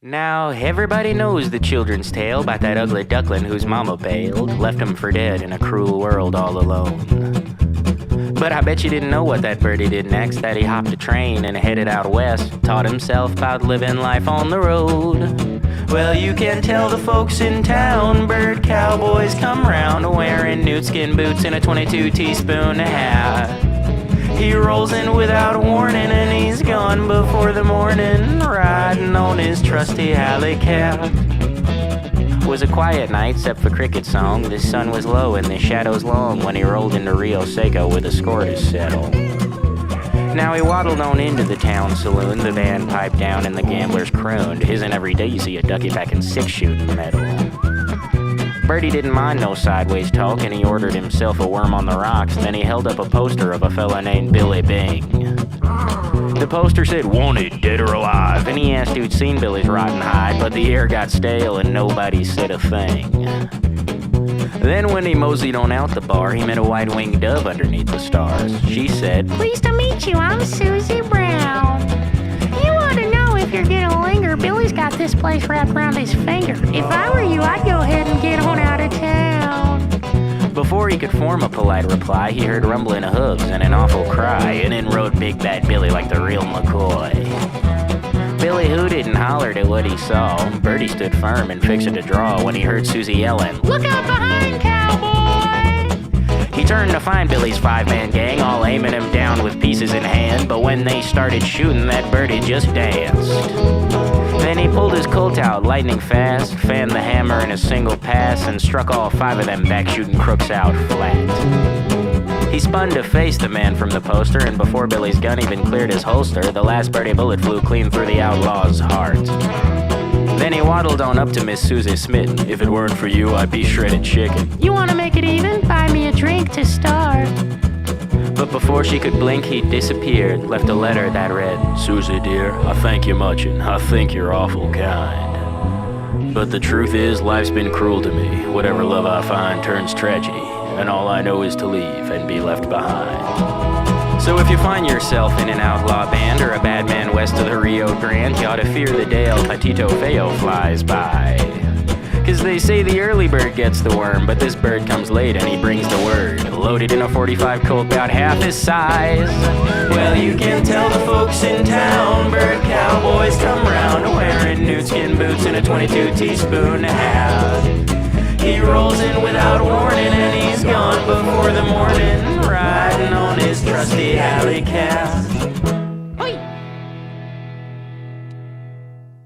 Now, everybody knows the children's tale about that ugly duckling whose mama bailed, left him for dead in a cruel world all alone. But I bet you didn't know what that birdie did next, that he hopped a train and headed out west, taught himself about living life on the road. Well, you can tell the folks in town, bird cowboys come round, wearing newtskin boots and a 22 teaspoon hat. He rolls in without warning and he's gone before the morning, riding on his trusty alley cat. It was a quiet night except for cricket song. The sun was low and the shadows long when he rolled into Rio Seco with a score to settle. Now he waddled on into the town saloon, the band piped down and the gamblers crooned. Isn't every day you see a ducky back in six-shooting medal. Birdie didn't mind no sideways talk and he ordered himself a worm on the rocks. Then he held up a poster of a fella named Billy Bing. The poster said, "Wanted, dead or alive," and he asked who'd seen Billy's rotten hide, but the air got stale and nobody said a thing. Then when he moseyed on out the bar, he met a white-winged dove underneath the stars. She said, "Pleased to meet you, I'm Susie Brown. You ought to know if you're gonna linger, Billy's got this place wrapped around his finger. If I were you, I'd go ahead and get on out of town." Before he could form a polite reply, he heard rumbling of hooves and an awful cry, and in rode Big Bad Billy like the real McCoy. Billy hooted and hollered at what he saw. Birdie stood firm and fixed to draw when he heard Susie yelling, "Look out behind, cowboy!" He turned to find Billy's five-man gang, all aiming him down with pieces in hand, but when they started shooting, that birdie just danced. Then he pulled his Colt out lightning fast, fanned the hammer in a single pass, and struck all five of them back-shooting crooks out flat. He spun to face the man from the poster, and before Billy's gun even cleared his holster, the last birdie bullet flew clean through the outlaw's heart. Then he waddled on up to Miss Susie Smitten. "If it weren't for you, I'd be shredded chicken. You wanna make it even? Buy me a drink to start." But before she could blink, he disappeared, left a letter that read, "Susie dear, I thank you much and I think you're awful kind. But the truth is, life's been cruel to me. Whatever love I find turns tragedy, and all I know is to leave and be left behind." So if you find yourself in an outlaw band or a bad man west of the Rio Grande, you ought to fear the day El Patito Feo flies by. 'Cause they say the early bird gets the worm, but this bird comes late and he brings the word, loaded in a 45 Colt about half his size. Well, you can tell the folks in town, bird cowboys come round, wearing newtskin boots and a 22 teaspoon hat. He rolls in without warning and he's gone before the morning, riding on his trusty alley cat.